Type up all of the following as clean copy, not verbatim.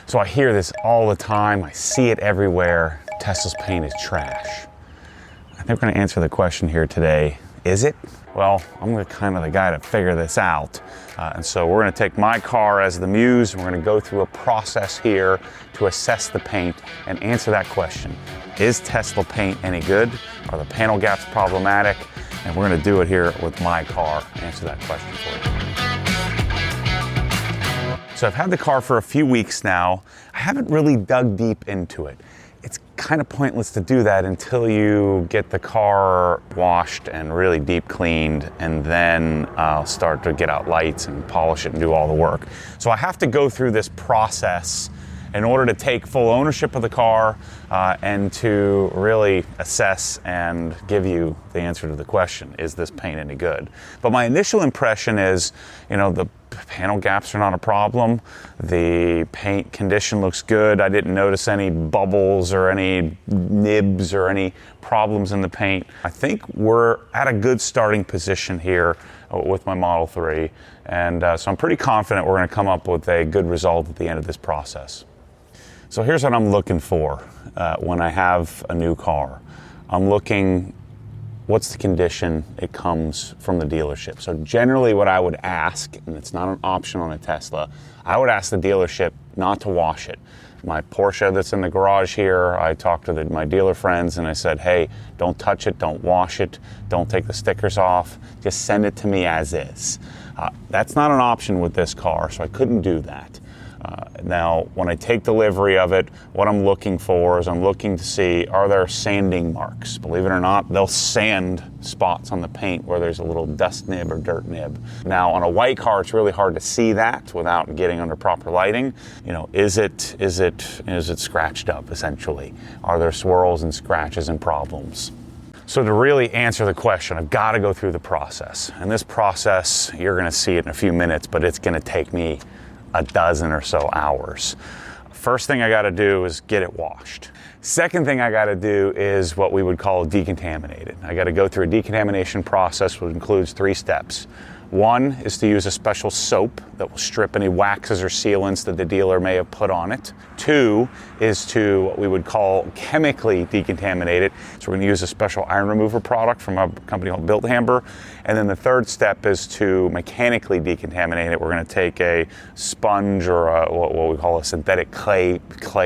So I hear this all the time. I see it everywhere. Tesla's paint is trash. I think we're going to answer the question here today. Is it? Well, I'm kind of the guy to figure this out. And so we're going to take my car as the muse. And we're going to go through a process here to assess the paint and answer that question. Is Tesla paint any good? Are the panel gaps problematic? And we're going to do it here with my car. Answer that question for you. So I've had the car for a few weeks now. I haven't really dug deep into it. It's kind of pointless to do that until you get the car washed and really deep cleaned, and then I'll start to get out lights and polish it and do all the work. So I have to go through this process in order to take full ownership of the car and to really assess and give you the answer to the question, is this paint any good? But my initial impression is, the panel gaps are not a problem. The paint condition looks good. I didn't notice any bubbles or any nibs or any problems in the paint. I think we're at a good starting position here with my Model 3. And so I'm pretty confident we're going to come up with a good result at the end of this process. So here's what I'm looking for when I have a new car. I'm looking, what's the condition it comes from the dealership? So generally what I would ask, and it's not an option on a Tesla, I would ask the dealership not to wash it. My Porsche that's in the garage here, I talked to my dealer friends and I said, hey, don't touch it, don't wash it, don't take the stickers off, just send it to me as is. That's not an option with this car, so I couldn't do that. Now, when I take delivery of it, what I'm looking for is I'm looking to see, are there sanding marks? Believe it or not, they'll sand spots on the paint where there's a little dust nib or dirt nib. Now, on a white car, it's really hard to see that without getting under proper lighting. Is it scratched up, essentially? Are there swirls and scratches and problems? So to really answer the question, I've got to go through the process. And this process, you're going to see it in a few minutes, but it's going to take me a dozen or so hours. First thing I got to do is get it washed. Second thing I got to do is what we would call decontaminate it. I got to go through a decontamination process, which includes 3 steps. One is to use a special soap that will strip any waxes or sealants that the dealer may have put on it. 2 is to what we would call chemically decontaminate it. So we're going to use a special iron remover product from a company called Built Hamber. And then the 3rd step is to mechanically decontaminate it. We're going to take a sponge or what we call a synthetic clay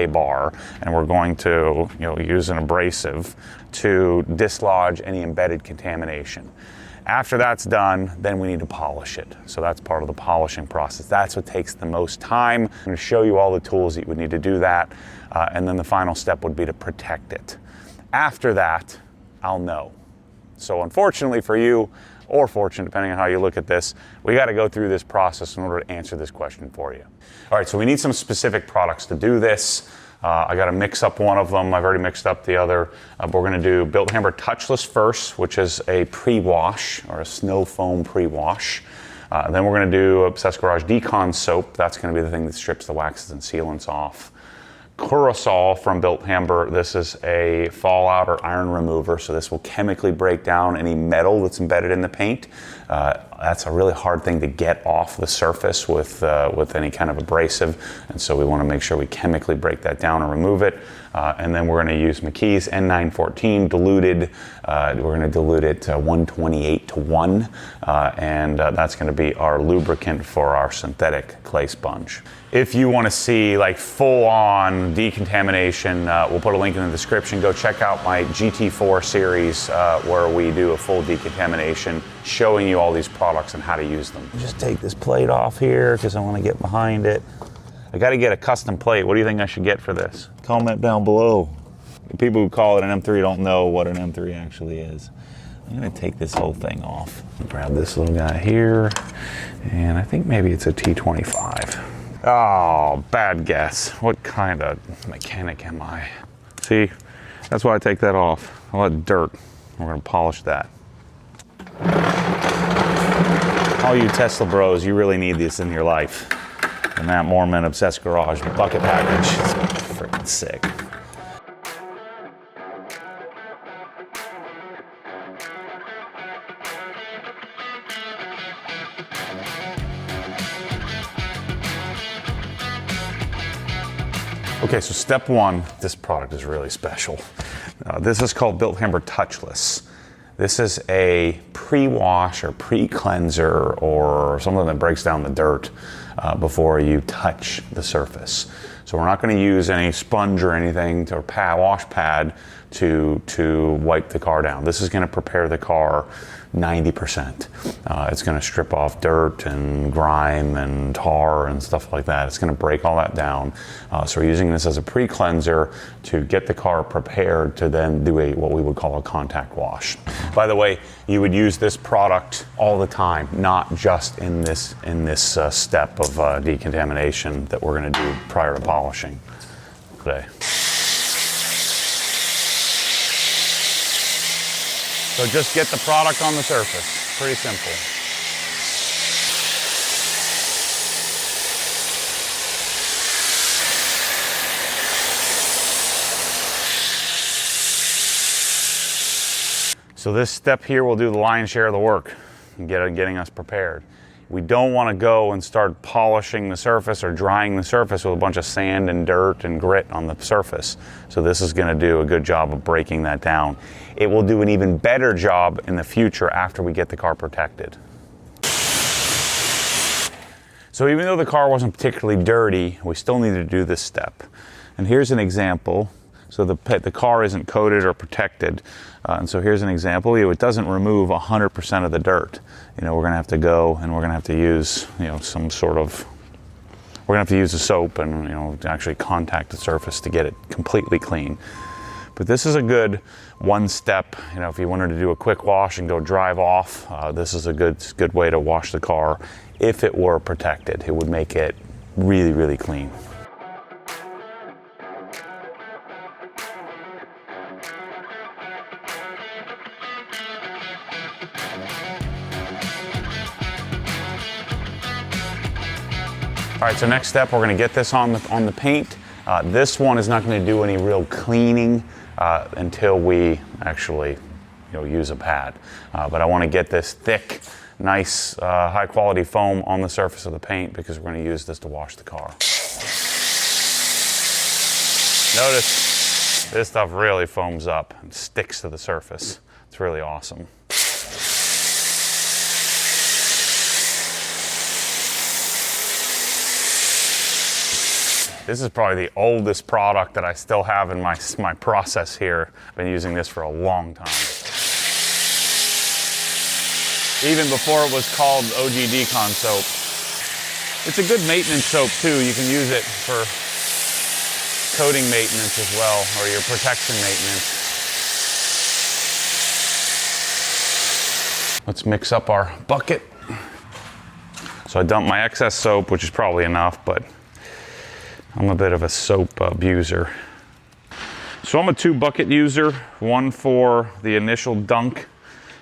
bar, and we're going to use an abrasive to dislodge any embedded contamination. After that's done, then we need to polish it. So that's part of the polishing process. That's what takes the most time. I'm going to show you all the tools that you would need to do that. And then the final step would be to protect it. After that, I'll know. So unfortunately for you, or fortunate, depending on how you look at this, we got to go through this process in order to answer this question for you. All right, so we need some specific products to do this. I got to mix up one of them. I've already mixed up the other. But we're going to do Built Hamber Touchless first, which is a pre-wash or a snow foam pre-wash. Then we're going to do Obsessed Garage Decon Soap. That's going to be the thing that strips the waxes and sealants off. Curacol from Built Hamber. This is a fallout or iron remover, so this will chemically break down any metal that's embedded in the paint. That's a really hard thing to get off the surface with any kind of abrasive, and so we want to make sure we chemically break that down and remove it. And then we're going to use McKee's N914 diluted. We're going to dilute it to 128 to 1, and that's going to be our lubricant for our synthetic clay sponge. If you want to see like full-on decontamination, we'll put a link in the description. Go check out my GT4 series where we do a full decontamination, showing you all these products and how to use them. Just take this plate off here because I want to get behind it. I got to get a custom plate. What do you think I should get for this? Comment down below. The people who call it an M3 don't know what an M3 actually is. I'm going to take this whole thing off. Grab this little guy here, and I think maybe it's a T25. Oh, bad guess. What kind of mechanic am I? See, that's why I take that off. All that dirt. We're going to polish that. All you Tesla bros, you really need this in your life. The Matt Moorman Obsessed Garage bucket package. It's freaking sick. Okay, so step one, this product is really special. This is called Built Hamber Touchless. This is a pre-wash or pre-cleanser or something that breaks down the dirt before you touch the surface. So we're not going to use any sponge or anything or wash pad to wipe the car down. This is going to prepare the car 90%. It's going to strip off dirt and grime and tar and stuff like that. It's going to break all that down. So we're using this as a pre-cleanser to get the car prepared to then do what we would call a contact wash. By the way, you would use this product all the time, not just in this step of decontamination that we're going to do prior to polishing today. So just get the product on the surface. Pretty simple. So this step here will do the lion's share of the work and getting us prepared. We don't want to go and start polishing the surface or drying the surface with a bunch of sand and dirt and grit on the surface. So this is going to do a good job of breaking that down. It will do an even better job in the future after we get the car protected. So even though the car wasn't particularly dirty, we still need to do this step. And here's an example. So the car isn't coated or protected. And so here's an example. It doesn't remove 100% of the dirt. We're going to have to go and we're going to have to use, some sort of, we're going to have to use a soap and, to actually contact the surface to get it completely clean. But this is a good one step. If you wanted to do a quick wash and go drive off, this is a good way to wash the car. If it were protected, it would make it really, really clean. All right, so next step, we're going to get this on the paint. This one is not going to do any real cleaning until we actually use a pad. But I want to get this thick, nice, high quality foam on the surface of the paint because we're going to use this to wash the car. Notice this stuff really foams up and sticks to the surface. It's really awesome. This is probably the oldest product that I still have in my process here. I've been using this for a long time. Even before it was called OG Decon soap. It's a good maintenance soap too. You can use it for coating maintenance as well, or your protection maintenance. Let's mix up our bucket. So I dumped my excess soap, which is probably enough, but I'm a bit of a soap abuser. So I'm a 2-bucket user, one for the initial dunk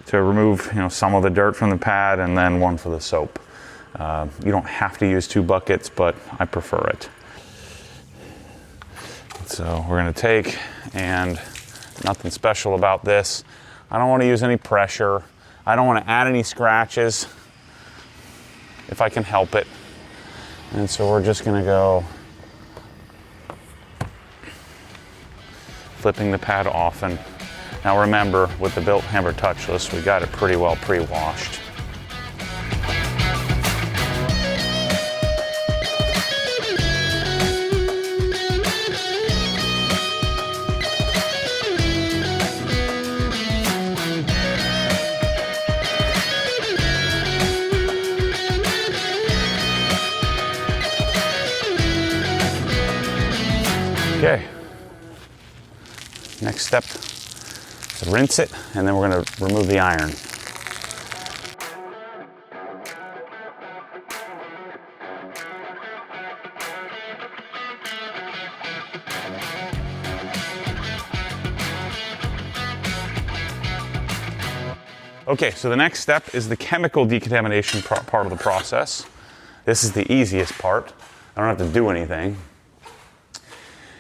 to remove some of the dirt from the pad, and then one for the soap. You don't have to use 2 buckets, but I prefer it. So we're gonna take, and nothing special about this. I don't wanna use any pressure. I don't wanna add any scratches if I can help it. And so we're just gonna go flipping the pad often. Now remember, with the Built Hamber Touchless, we got it pretty well pre-washed. Okay. Next step is rinse it, and then we're going to remove the iron. Okay, so the next step is the chemical decontamination part of the process. This is the easiest part. I don't have to do anything.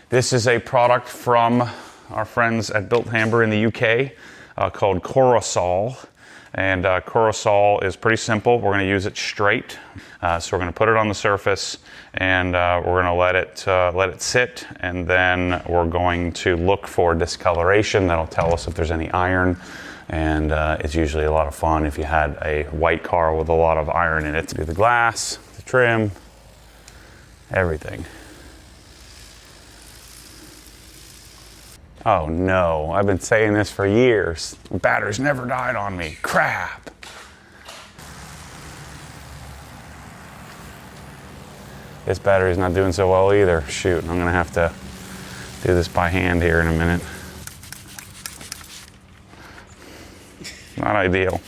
This is a product from our friends at Built Hamber in the UK called Corosol. And Curacao is pretty simple. We're going to use it straight. So we're going to put it on the surface, and we're going to let it sit, and then we're going to look for discoloration. That'll tell us if there's any iron, and it's usually a lot of fun if you had a white car with a lot of iron in it. Do the glass, the trim, everything. Oh no, I've been saying this for years. Batteries never died on me. Crap. This battery's not doing so well either. Shoot, I'm gonna have to do this by hand here in a minute. Not ideal.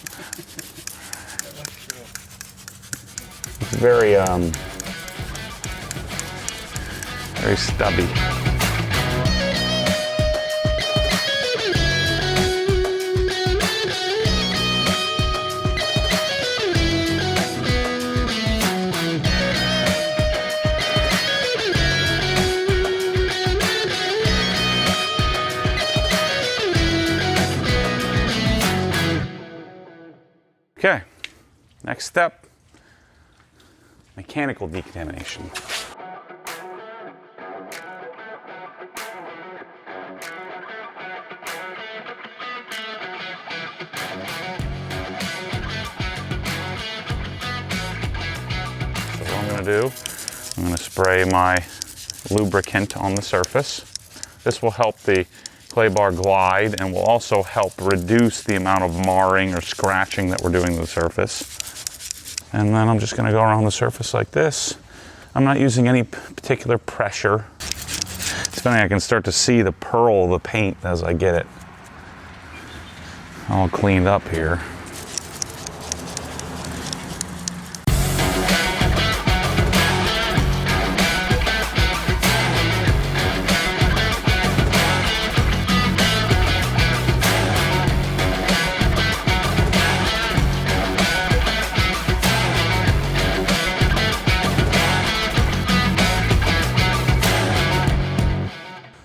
It's very stubby. Okay, next step, mechanical decontamination. So what I'm gonna do, I'm gonna spray my lubricant on the surface. This will help the clay bar glide and will also help reduce the amount of marring or scratching that we're doing to the surface. And then I'm just gonna go around the surface like this. I'm not using any particular pressure. It's funny, I can start to see the pearl of the paint as I get it all cleaned up here.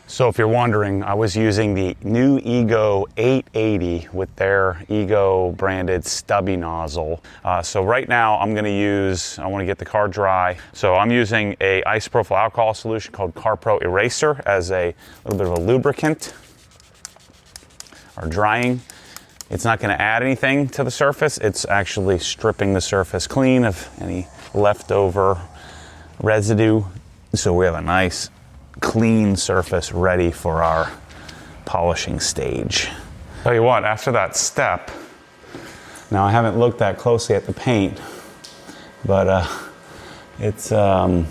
So if you're wondering, I was using the new Ego 880 with their Ego branded stubby nozzle. So right now I want to get the car dry. So I'm using a isopropyl alcohol solution called CarPro Eraser as a little bit of a lubricant or drying. It's not going to add anything to the surface. It's actually stripping the surface clean of any leftover residue. So we have a nice clean surface ready for our polishing stage. Tell you what, after that step, now I haven't looked that closely at the paint, but it's you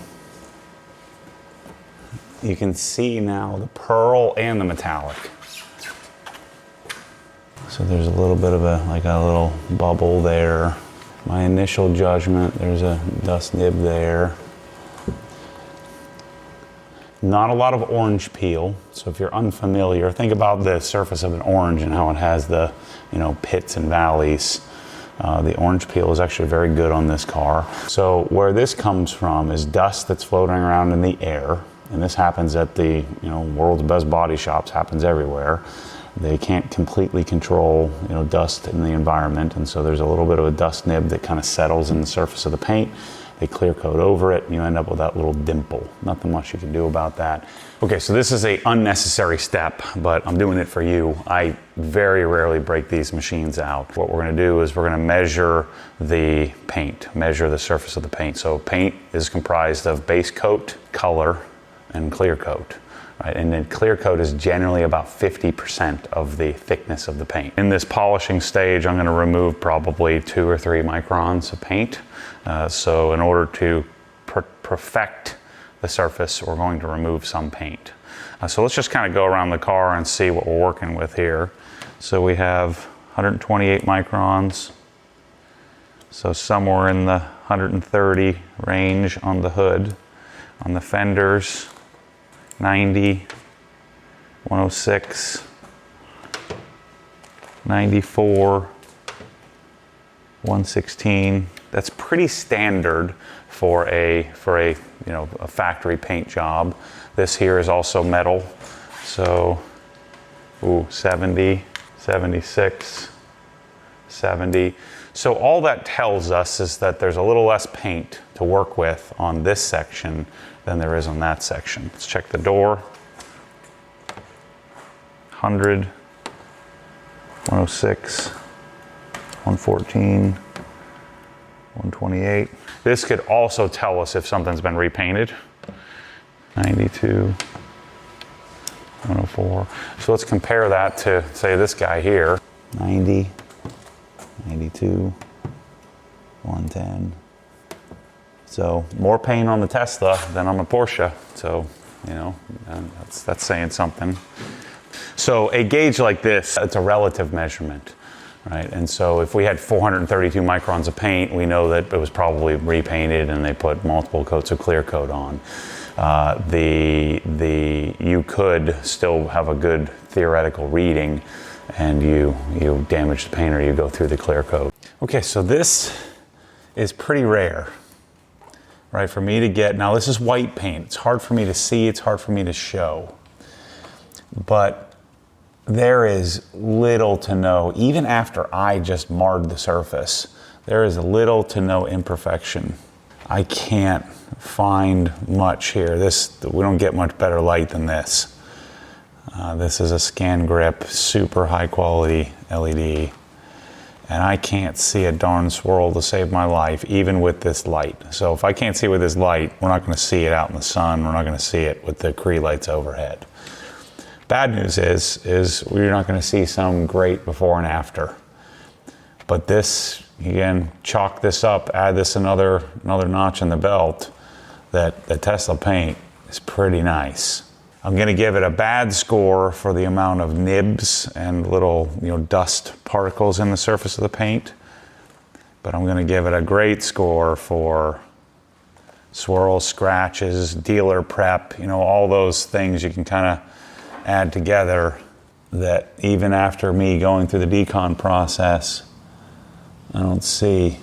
can see now the pearl and the metallic. So there's a little bit of a little bubble there. My initial judgment, there's a dust nib there. Not a lot of orange peel, so if you're unfamiliar, think about the surface of an orange and how it has the, pits and valleys. The orange peel is actually very good on this car. So where this comes from is dust that's floating around in the air, and this happens at the world's best body shops, happens everywhere. They can't completely control dust in the environment, and so there's a little bit of a dust nib that kind of settles in the surface of the paint. They clear coat over it, and you end up with that little dimple. Nothing much you can do about that. Okay, so this is an unnecessary step, but I'm doing it for you. I very rarely break these machines out. What we're gonna do is we're gonna measure the paint, measure the surface of the paint. So paint is comprised of base coat, color, and clear coat. Right, and then clear coat is generally about 50% of the thickness of the paint. In this polishing stage, I'm going to remove probably 2 or 3 microns of paint. So in order to perfect the surface, we're going to remove some paint. So let's just kind of go around the car and see what we're working with here. So we have 128 microns. So somewhere in the 130 range on the hood. On the fenders, 90, 106, 94, 116. That's pretty standard for a factory paint job. This here is also metal. So 70, 76, 70. So all that tells us is that there's a little less paint to work with on this section than there is on that section. Let's check the door. 100, 106, 114, 128. This could also tell us if something's been repainted. 92, 104. So let's compare that to, say, this guy here. 90, 92, 110. So more paint on the Tesla than on the Porsche. So, you know, that's saying something. So a gauge like this, it's a relative measurement, right? And so if we had 432 microns of paint, we know that it was probably repainted and they put multiple coats of clear coat on. You could still have a good theoretical reading, and you damage the paint or you go through the clear coat. Okay, so this is pretty rare, right? For me to get, now this is white paint. It's hard for me to see, it's hard for me to show. But there is little to no, even after I just marred the surface, there is little to no imperfection. I can't find much here. We don't get much better light than this. This is a scan grip, super high quality LED. And I can't see a darn swirl to save my life, even with this light. So if I can't see it with this light, we're not gonna see it out in the sun. We're not gonna see it with the Cree lights overhead. Bad news is we're not gonna see some great before and after. But this, again, chalk this up, add this another notch in the belt, that the Tesla paint is pretty nice. I'm gonna give it a bad score for the amount of nibs and little, dust particles in the surface of the paint, but I'm gonna give it a great score for swirls, scratches, dealer prep, all those things you can kind of add together that even after me going through the decon process, I don't see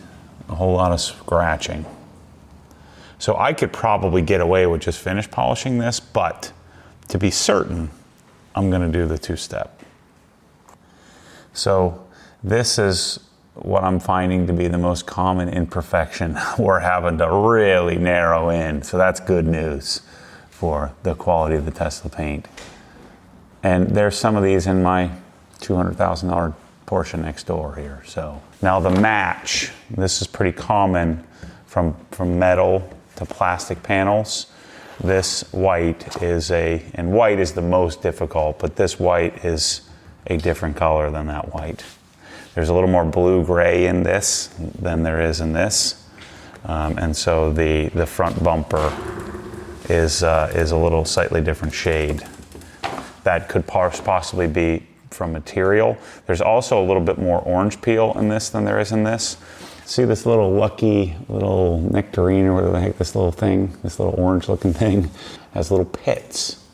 a whole lot of scratching. So I could probably get away with just finish polishing this, but to be certain, I'm gonna do the two-step. So this is what I'm finding to be the most common imperfection we're having to really narrow in. So that's good news for the quality of the Tesla paint. And there's some of these in my $200,000 Porsche next door here. So now the match, this is pretty common from metal to plastic panels. This white and white is the most difficult, but this white is a different color than that white. There's a little more blue-gray in this than there is in this. And so the front bumper is a little slightly different shade. That could possibly be from material. There's also a little bit more orange peel in this than there is in this. See this little lucky little nectarine, or whatever the heck this little thing, this little orange looking thing, has little pits.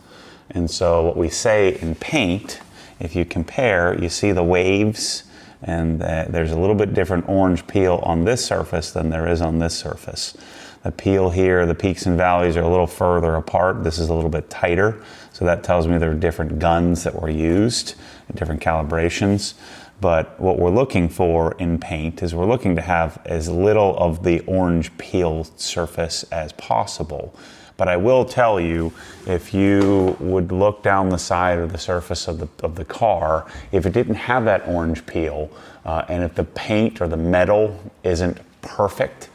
And so what we say in paint, if you compare, you see the waves, and there's a little bit different orange peel on this surface than there is on this surface. The peel here, the peaks and valleys are a little further apart. This is a little bit tighter. So that tells me there are different guns that were used, different calibrations. But what we're looking for in paint is we're looking to have as little of the orange peel surface as possible. But I will tell you, if you would look down the side of the surface of the car, if it didn't have that orange peel, and if the paint or the metal isn't perfect,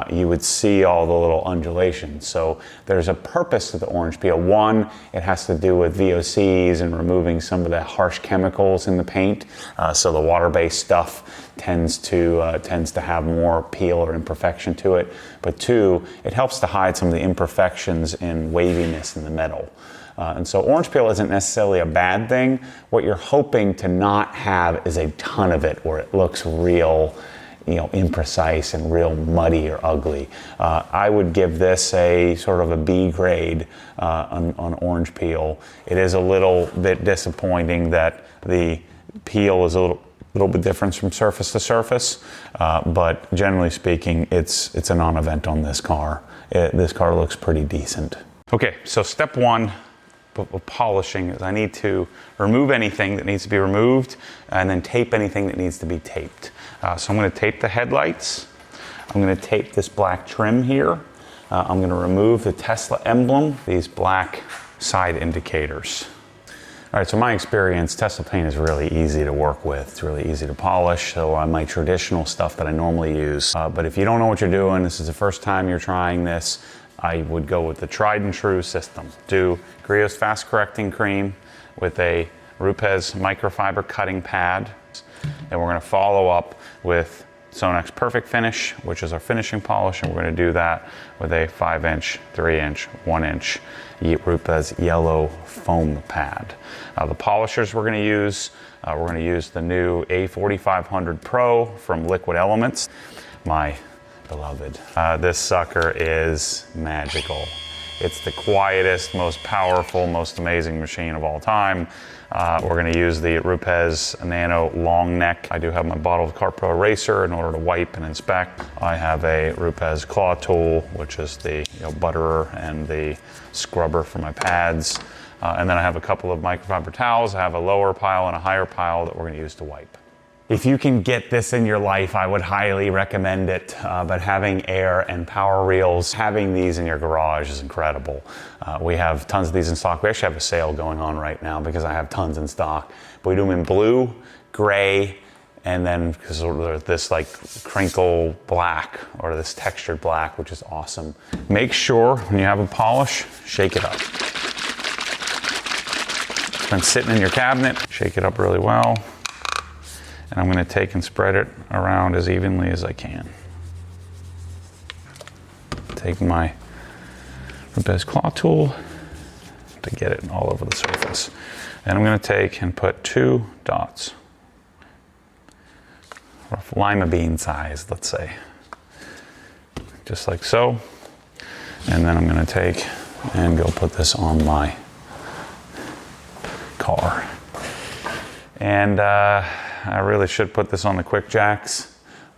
you would see all the little undulations. So there's a purpose to the orange peel. One, it has to do with VOCs and removing some of the harsh chemicals in the paint. So the water-based stuff tends to have more peel or imperfection to it. But two, it helps to hide some of the imperfections and waviness in the metal. And so orange peel isn't necessarily a bad thing. What you're hoping to not have is a ton of it where it looks real, imprecise and real muddy or ugly. I would give this a sort of a B grade on orange peel. It is a little bit disappointing that the peel is a little bit different from surface to surface, but generally speaking, it's a non-event on this car. This car looks pretty decent. Okay, so step one, of polishing is I need to remove anything that needs to be removed and then tape anything that needs to be taped. So I'm going to tape the headlights. I'm going to tape this black trim here. I'm going to remove the Tesla emblem, these black side indicators. All right, so my experience, Tesla paint is really easy to work with. It's really easy to polish, so on my traditional stuff that I normally use. But if you don't know what you're doing, this is the first time you're trying this, I would go with the tried and true system. Do Griot's Fast Correcting Cream with a Rupes microfiber cutting pad. And we're gonna follow up with Sonax Perfect Finish, which is our finishing polish, and we're going to do that with a 5-inch, 3-inch, 1-inch Rupes yellow foam pad. The polishers we're going to use the new A4500 Pro from Liquid Elements, my beloved. This sucker is magical. It's the quietest, most powerful, most amazing machine of all time. We're going to use the Rupes Nano long neck. I do have my bottle of Cart Pro eraser in order to wipe and inspect. I have a Rupes claw tool, which is the butterer and the scrubber for my pads. And then I have a couple of microfiber towels. I have a lower pile and a higher pile that we're going to use to wipe. If you can get this in your life, I would highly recommend it. But having air and power reels, having these in your garage is incredible. We have tons of these in stock. We actually have a sale going on right now because I have tons in stock. But we do them in blue, gray, and then this like crinkle black or this textured black, which is awesome. Make sure when you have a polish, shake it up. It's been sitting in your cabinet, shake it up really well. And I'm going to take and spread it around as evenly as I can. Take my Rupes claw tool to get it all over the surface. And I'm going to take and put 2 dots, rough lima bean size, let's say, just like so. And then I'm going to take and go put this on my car. And I really should put this on the QuickJacks,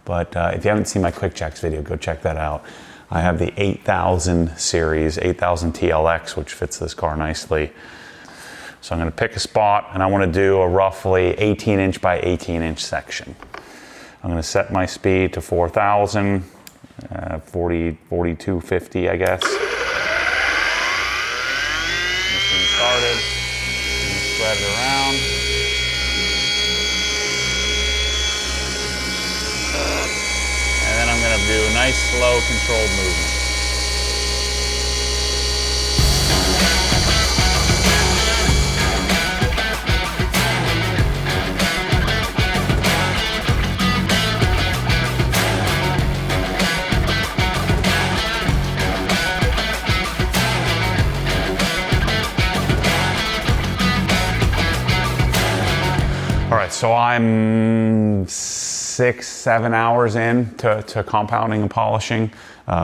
but if you haven't seen my QuickJacks video, go check that out. I have the 8000 series, 8000 TLX, which fits this car nicely. So I'm going to pick a spot, and I want to do a roughly 18-inch by 18-inch section. I'm going to set my speed to 4,000, 4250, I guess. Machine started. Spread it around. Do a nice, slow, controlled movement. All right, so I'm 6-7 hours in to compounding and polishing.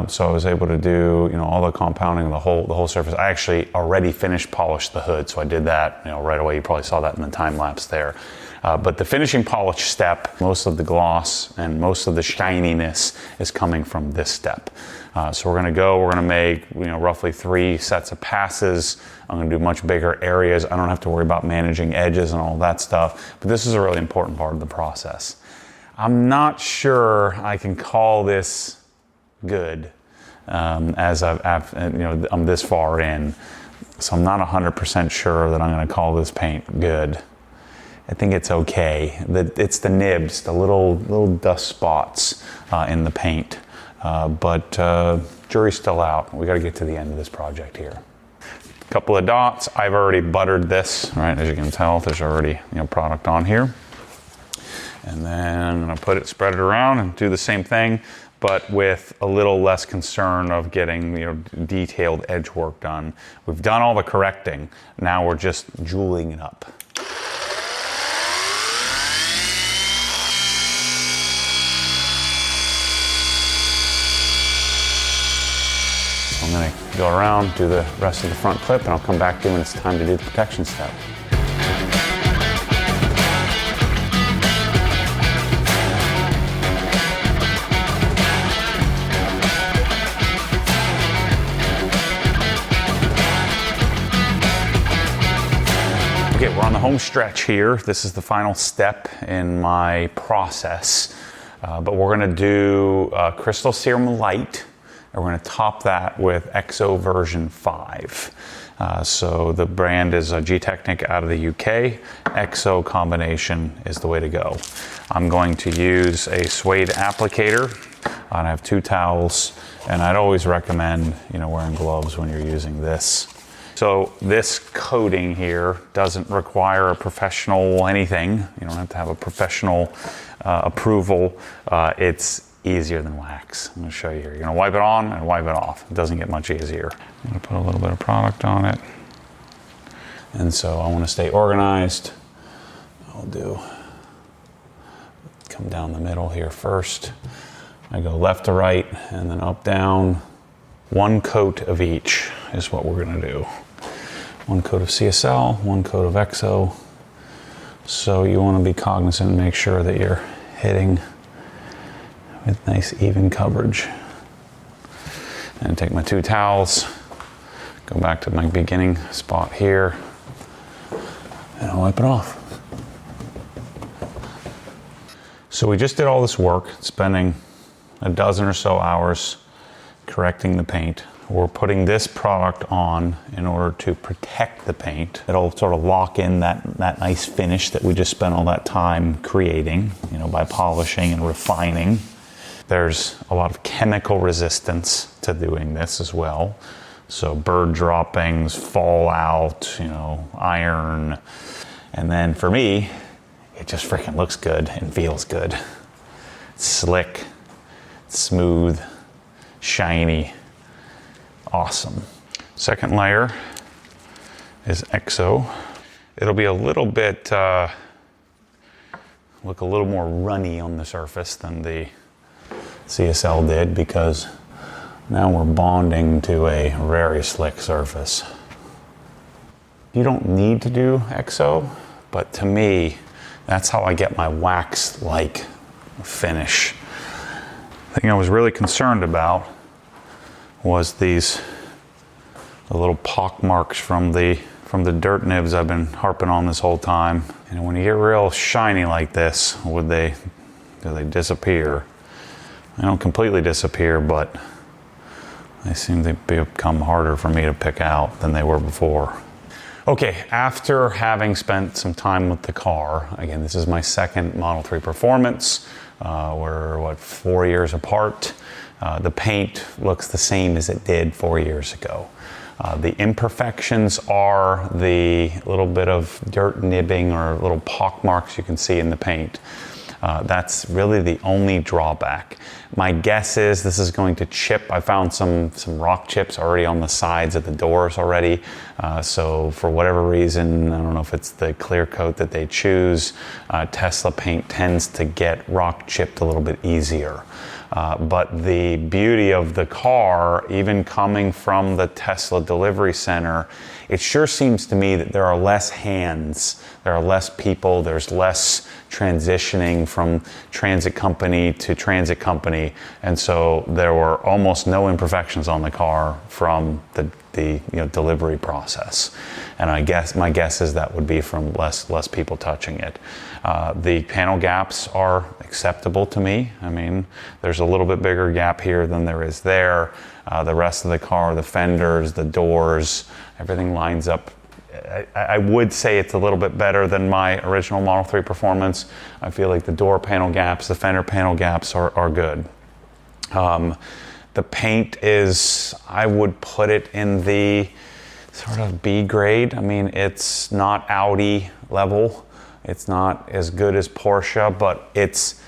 So I was able to do all the compounding of the whole surface. I actually already polished the hood, so I did that right away. You probably saw that in the time lapse there. But the finishing polish step, most of the gloss and most of the shininess is coming from this step. So we're gonna make roughly 3 sets of passes. I'm gonna do much bigger areas. I don't have to worry about managing edges and all that stuff, but this is a really important part of the process. I'm not sure I can call this good as I'm this far in, so I'm not 100% sure that I'm going to call this paint good. I think it's okay. It's the nibs, the little dust spots in the paint, but jury's still out. We got to get to the end of this project here. A couple of dots. I've already buttered this, right? As you can tell, there's already product on here. And then I'm going to spread it around and do the same thing, but with a little less concern of getting detailed edge work done. We've done all the correcting. Now we're just jeweling it up. So I'm going to go around, do the rest of the front clip, and I'll come back to you when it's time to do the protection step. Okay, we're on the home stretch here. This is the final step in my process. But we're gonna do Crystal Serum Light, and we're gonna top that with XO version 5. So the brand is G-Technic out of the UK. XO combination is the way to go. I'm going to use a suede applicator, and I have 2 towels, and I'd always recommend, wearing gloves when you're using this. So this coating here doesn't require a professional anything. You don't have to have a professional approval. It's easier than wax. I'm gonna show you here. You're gonna wipe it on and wipe it off. It doesn't get much easier. I'm gonna put a little bit of product on it. And so I wanna stay organized. I'll come down the middle here first. I go left to right and then up, down. 1 coat of each is what we're gonna do. 1 coat of CSL, 1 coat of XO. So you wanna be cognizant and make sure that you're hitting with nice even coverage. And take my 2 towels, go back to my beginning spot here, and I'll wipe it off. So we just did all this work, spending a dozen or so hours correcting the paint. We're putting this product on in order to protect the paint. It'll sort of lock in that nice finish that we just spent all that time creating, by polishing and refining. There's a lot of chemical resistance to doing this as well. So bird droppings, fallout, iron. And then for me, it just freaking looks good and feels good. It's slick, smooth, shiny, awesome. Second layer is XO. It'll be a little bit, look a little more runny on the surface than the CSL did, because now we're bonding to a very slick surface. You don't need to do XO, but to me, that's how I get my wax-like finish. The thing I was really concerned about was the little pock marks from the dirt nibs I've been harping on this whole time. And when you get real shiny like this, do they disappear? They don't completely disappear, but they seem to become harder for me to pick out than they were before. Okay, after having spent some time with the car, again, this is my second Model 3 Performance. We're 4 years apart. The paint looks the same as it did 4 years ago. The imperfections are the little bit of dirt nibbing or little pock marks you can see in the paint. That's really the only drawback. My guess is this is going to chip. I found some rock chips already on the sides of the doors already. So for whatever reason, I don't know if it's the clear coat that they choose, Tesla paint tends to get rock chipped a little bit easier. But the beauty of the car, even coming from the Tesla delivery center, it sure seems to me that there are less hands, there are less people, there's less transitioning from transit company to transit company. And so there were almost no imperfections on the car from the delivery process. And my guess is that would be from less people touching it. The panel gaps are acceptable to me. I mean, there's a little bit bigger gap here than there is there. The rest of the car, the fenders, the doors, everything lines up. I would say it's a little bit better than my original Model 3 Performance. I feel like the door panel gaps, the fender panel gaps are good. The paint is, I would put it in the sort of B grade. I mean, it's not Audi level. It's not as good as Porsche, but it's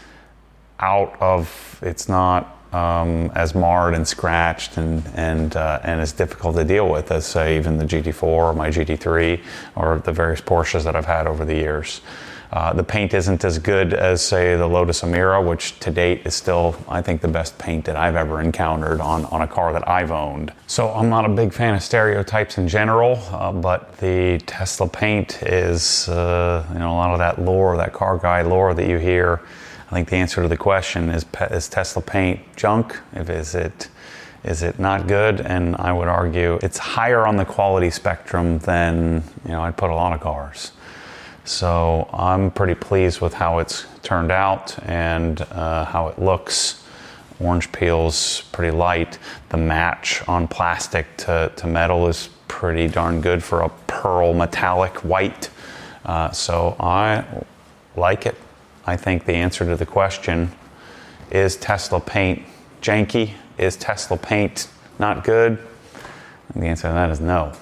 not as marred and scratched and as difficult to deal with as, say, even the GT4 or my GT3 or the various Porsches that I've had over the years. The paint isn't as good as, say, the Lotus Emira, which to date is still, I think, the best paint that I've ever encountered on a car that I've owned. So I'm not a big fan of stereotypes in general, but the Tesla paint is, a lot of that lore, that car guy lore that you hear. I think the answer to the question is Tesla paint junk? Is it Is it not good? And I would argue it's higher on the quality spectrum than, I'd put a lot of cars. So I'm pretty pleased with how it's turned out and how it looks. Orange peel's pretty light. The match on plastic to metal is pretty darn good for a pearl metallic white. So I like it. I think the answer to the question, is Tesla paint janky? Is Tesla paint not good? And the answer to that is no.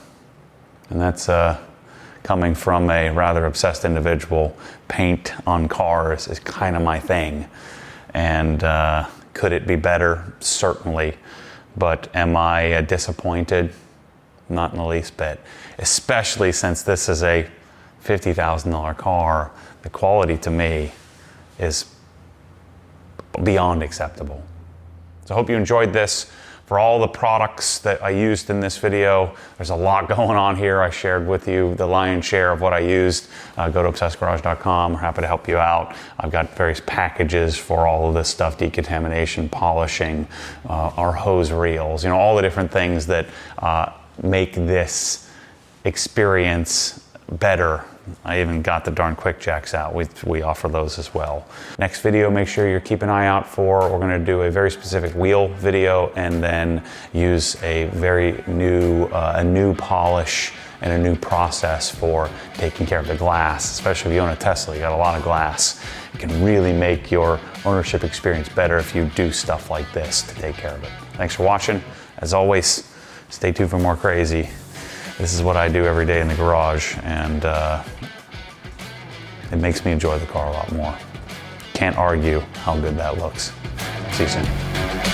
And that's coming from a rather obsessed individual. Paint on cars is kind of my thing. And could it be better? Certainly. But am I disappointed? Not in the least bit. Especially since this is a $50,000 car. The quality to me is beyond acceptable. So I hope you enjoyed this. For all the products that I used in this video, there's a lot going on here. I shared with you the lion's share of what I used. Go to obsessedgarage.com. We're happy to help you out. I've got various packages for all of this stuff, decontamination, polishing, our hose reels, all the different things that make this experience better. I even got the darn QuickJacks out. We offer those as well. Next video, make sure you're keeping an eye out for. We're going to do a very specific wheel video and then use a very new polish and a new process for taking care of the glass. Especially if you own a Tesla, you got a lot of glass. It can really make your ownership experience better if you do stuff like this to take care of it. Thanks for watching. As always, stay tuned for more crazy. This is what I do every day in the garage, and it makes me enjoy the car a lot more. Can't argue how good that looks. See you soon.